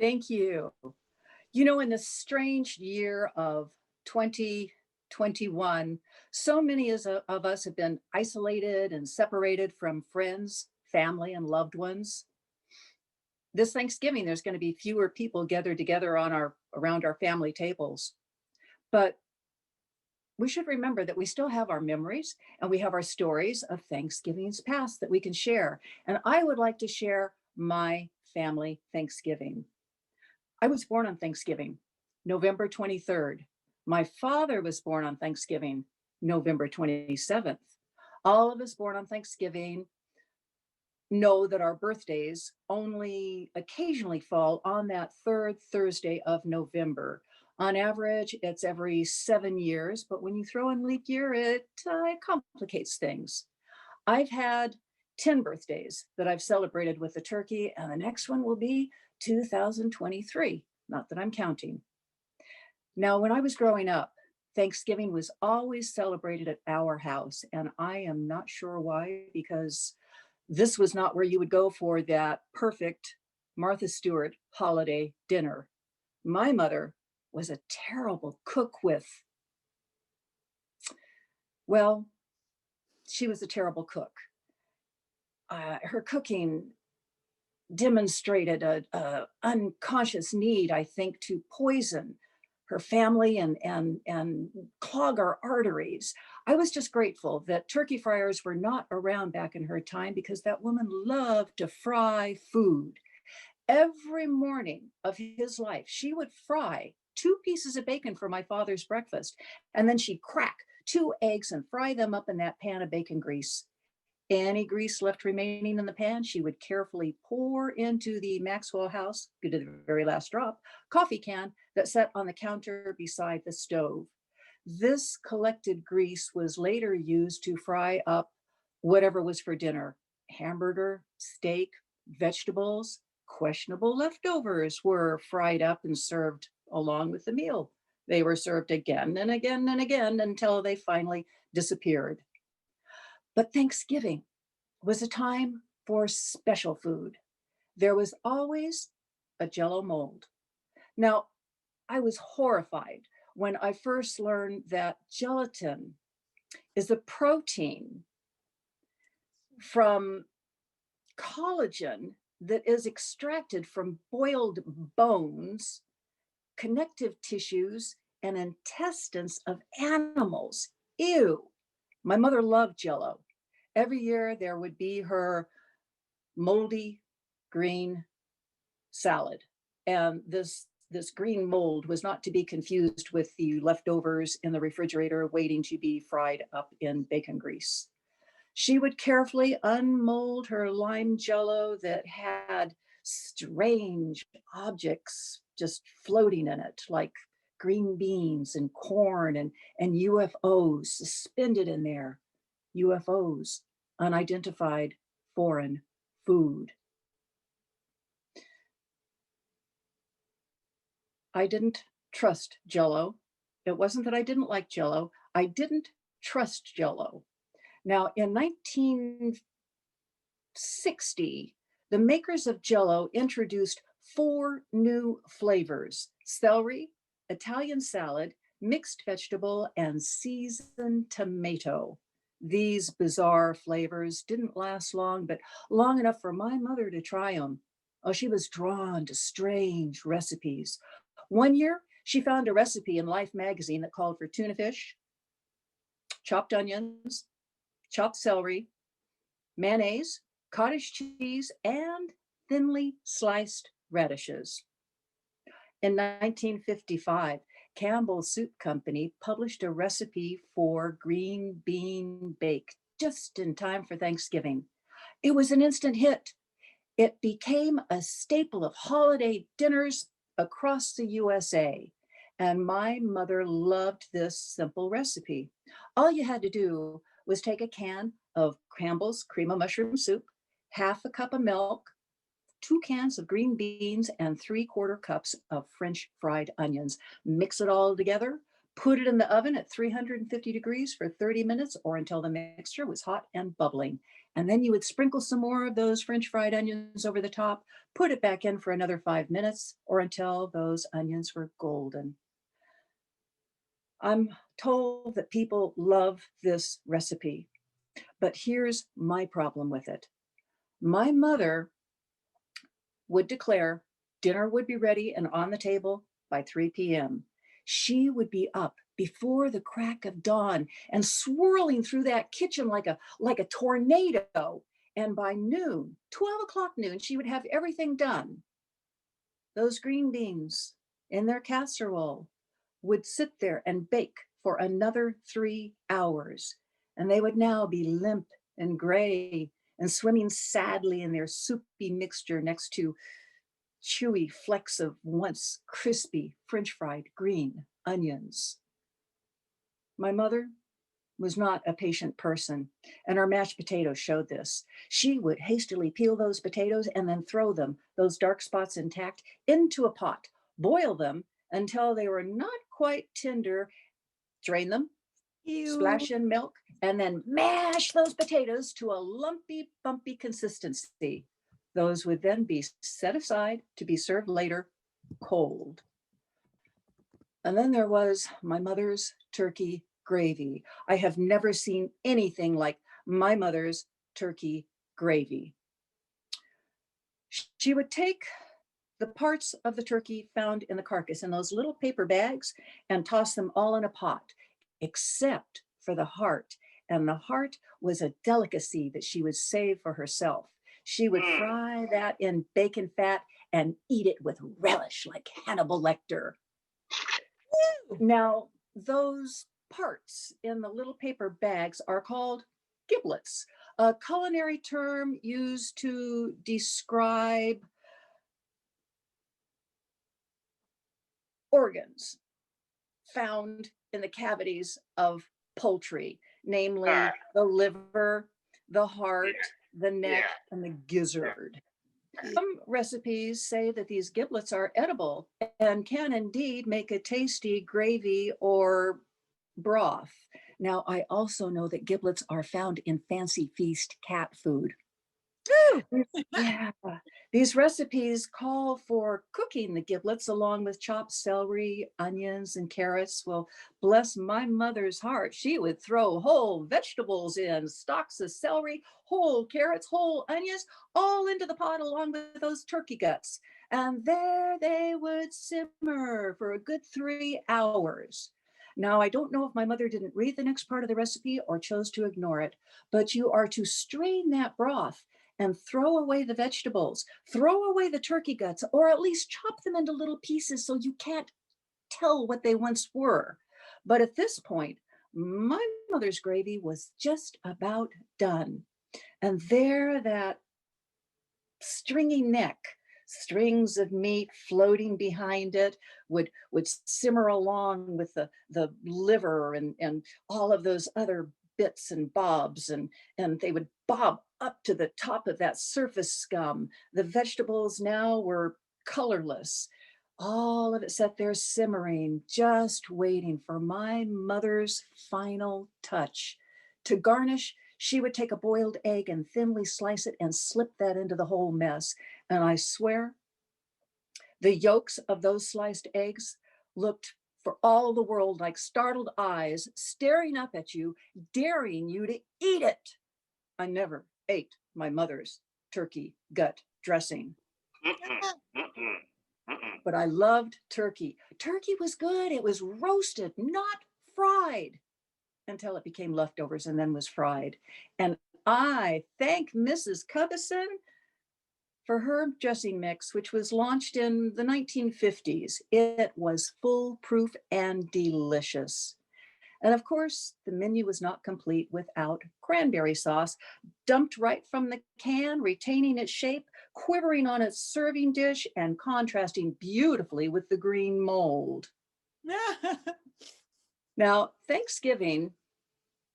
Thank you. You know, in this strange year of 2021, so many of us have been isolated and separated from friends, family, and loved ones. This Thanksgiving, there's going to be fewer people gathered together on our around our family tables. But we should remember that we still have our memories and we have our stories of Thanksgivings past that we can share. And I would like to share my family Thanksgiving. I was born on Thanksgiving, November 23rd. My father was born on Thanksgiving, November 27th. All of us born on Thanksgiving know that our birthdays only occasionally fall on that third Thursday of November. On average, it's every 7 years, but when you throw in leap year, it complicates things. I've had 10 birthdays that I've celebrated with a turkey, and the next one will be 2023. Not that I'm counting. Now, when I was growing up, Thanksgiving was always celebrated at our house, and I am not sure why, because this was not where you would go for that perfect Martha Stewart holiday dinner. My mother was a terrible cook well, she was a terrible cook. Her cooking demonstrated a unconscious need, I think, to poison her family and clog our arteries. I was just grateful that turkey fryers were not around back in her time because that woman loved to fry food. Every morning of his life, she would fry 2 pieces of bacon for my father's breakfast, and then she'd crack 2 eggs and fry them up in that pan of bacon grease. Any grease left remaining in the pan, she would carefully pour into the Maxwell House, to the very last drop, coffee can that sat on the counter beside the stove. This collected grease was later used to fry up whatever was for dinner: hamburger, steak, vegetables. Questionable leftovers were fried up and served along with the meal. They were served again and again and again until they finally disappeared. But Thanksgiving was a time for special food. There was always a Jello mold. Now, I was horrified when I first learned that gelatin is a protein from collagen that is extracted from boiled bones, connective tissues, and intestines of animals. Ew. My mother loved Jello. Every year there would be her moldy green salad. And this green mold was not to be confused with the leftovers in the refrigerator waiting to be fried up in bacon grease. She would carefully unmold her lime jello that had strange objects just floating in it, like green beans and corn and UFOs suspended in there. UFOs, unidentified foreign food. I didn't trust Jello. It wasn't that I didn't like Jello. I didn't trust Jello. Now, in 1960, the makers of Jello introduced 4 new flavors: celery, Italian salad, mixed vegetable, and seasoned tomato. These bizarre flavors didn't last long, but long enough for my mother to try them. Oh, she was drawn to strange recipes. One year, she found a recipe in Life magazine that called for tuna fish, chopped onions, chopped celery, mayonnaise, cottage cheese, and thinly sliced radishes. In 1955, Campbell's Soup Company published a recipe for green bean bake just in time for Thanksgiving. It was an instant hit. It became a staple of holiday dinners across the USA. And my mother loved this simple recipe. All you had to do was take a can of Campbell's cream of mushroom soup, half a cup of milk, 2 cans of green beans, and 3/4 cups of French fried onions. Mix it all together, put it in the oven at 350 degrees for 30 minutes or until the mixture was hot and bubbling. And then you would sprinkle some more of those French fried onions over the top, put it back in for another 5 minutes or until those onions were golden. I'm told that people love this recipe, but here's my problem with it. My mother would declare dinner would be ready and on the table by 3 p.m. She would be up before the crack of dawn and swirling through that kitchen like a tornado. And by noon, 12 o'clock noon, she would have everything done. Those green beans in their casserole would sit there and bake for another 3 hours. And they would now be limp and gray and swimming sadly in their soupy mixture next to chewy flecks of once crispy French fried green onions. My mother was not a patient person, and our mashed potatoes showed this. She would hastily peel those potatoes and then throw them, those dark spots intact, into a pot, boil them until they were not quite tender, drain them, Ew. splash in milk, and then mash those potatoes to a lumpy, bumpy consistency. Those would then be set aside to be served later cold. And then there was my mother's turkey gravy. I have never seen anything like my mother's turkey gravy. She would take the parts of the turkey found in the carcass in those little paper bags and toss them all in a pot, except for the heart. And the heart was a delicacy that she would save for herself. She would fry that in bacon fat and eat it with relish like Hannibal Lecter. Now, those parts in the little paper bags are called giblets, a culinary term used to describe organs found in the cavities of poultry, namely the liver, the heart, the neck, and the gizzard. Some recipes say that these giblets are edible and can indeed make a tasty gravy or broth. Now, I also know that giblets are found in fancy feast cat food. Yeah, these recipes call for cooking the giblets along with chopped celery, onions, and carrots. Well, bless my mother's heart, she would throw whole vegetables in, stalks of celery, whole carrots, whole onions, all into the pot along with those turkey guts. And there they would simmer for a good 3 hours. Now, I don't know if my mother didn't read the next part of the recipe or chose to ignore it, but you are to strain that broth and throw away the vegetables, throw away the turkey guts, or at least chop them into little pieces so you can't tell what they once were. But at this point, my mother's gravy was just about done. And there that stringy neck, strings of meat floating behind it would simmer along with the liver and all of those other bits and bobs, and they would bob up to the top of that surface scum. The vegetables now were colorless. All of it sat there simmering, just waiting for my mother's final touch. To garnish, she would take a boiled egg and thinly slice it and slip that into the whole mess. And I swear, the yolks of those sliced eggs looked for all the world like startled eyes staring up at you, daring you to eat it. I never ate my mother's turkey gut dressing, but I loved turkey. Turkey was good. It was roasted, not fried, until it became leftovers and then was fried. And I thank Mrs. Cubison for her dressing mix, which was launched in the 1950s. It was foolproof and delicious. And of course, the menu was not complete without cranberry sauce, dumped right from the can, retaining its shape, quivering on its serving dish, and contrasting beautifully with the green mold. Now, Thanksgiving,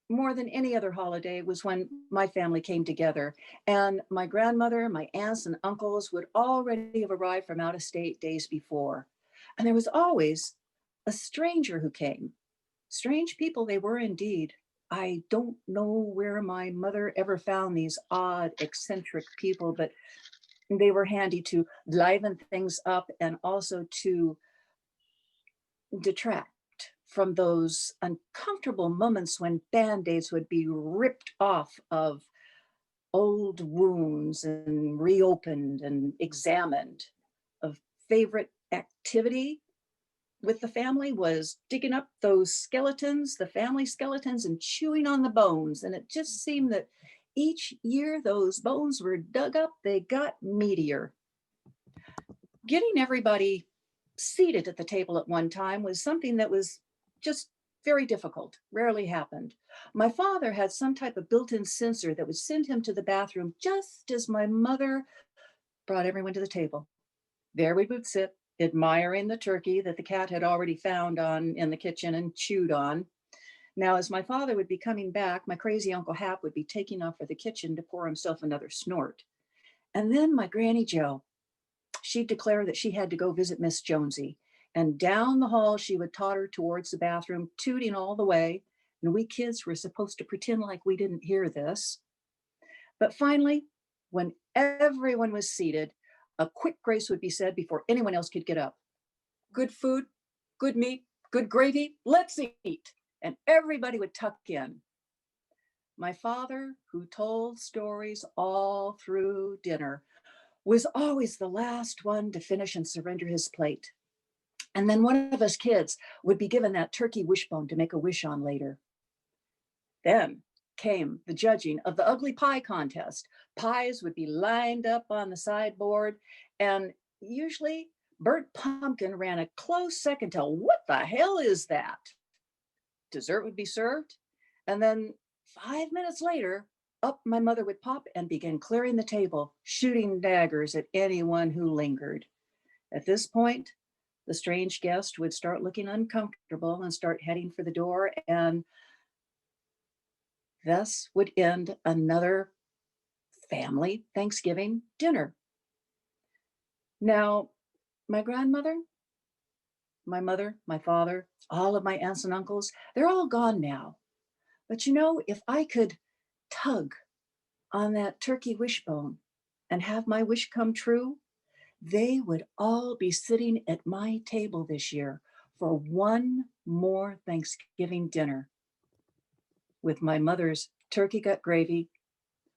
more than any other holiday, was when my family came together. And my grandmother, my aunts, and uncles would already have arrived from out of state days before. And there was always a stranger who came. Strange people they were indeed. I don't know where my mother ever found these odd, eccentric people, but they were handy to liven things up and also to detract from those uncomfortable moments when band-aids would be ripped off of old wounds and reopened and examined. A favorite activity with the family was digging up those skeletons, the family skeletons, and chewing on the bones. And it just seemed that each year those bones were dug up, they got meatier. Getting everybody seated at the table at one time was something that was just very difficult, rarely happened. My father had some type of built-in sensor that would send him to the bathroom just as my mother brought everyone to the table. There we would sit, admiring the turkey that the cat had already found on in the kitchen and chewed on. Now, as my father would be coming back, my crazy Uncle Hap would be taking off for the kitchen to pour himself another snort. And then my Granny Jo, she'd declare that she had to go visit Miss Jonesy. And down the hall, she would totter towards the bathroom, tooting all the way. And we kids were supposed to pretend like we didn't hear this. But finally, when everyone was seated, a quick grace would be said before anyone else could get up. Good food, good meat, good gravy, let's eat. And everybody would tuck in. My father, who told stories all through dinner, was always the last one to finish and surrender his plate. And then one of us kids would be given that turkey wishbone to make a wish on later. Then came the judging of the ugly pie contest. Pies would be lined up on the sideboard, and usually burnt pumpkin ran a close second to what the hell is that? Dessert would be served, and then 5 minutes later, up my mother would pop and begin clearing the table, shooting daggers at anyone who lingered. At this point, the strange guest would start looking uncomfortable and start heading for the door, and thus would end another family Thanksgiving dinner. Now, my grandmother, my mother, my father, all of my aunts and uncles, they're all gone now. But you know, if I could tug on that turkey wishbone and have my wish come true, they would all be sitting at my table this year for one more Thanksgiving dinner with my mother's turkey gut gravy,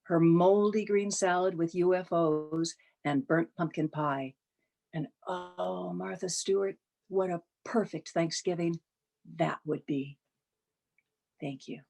her moldy green salad with UFOs, and burnt pumpkin pie. And oh, Martha Stewart, what a perfect Thanksgiving that would be. Thank you.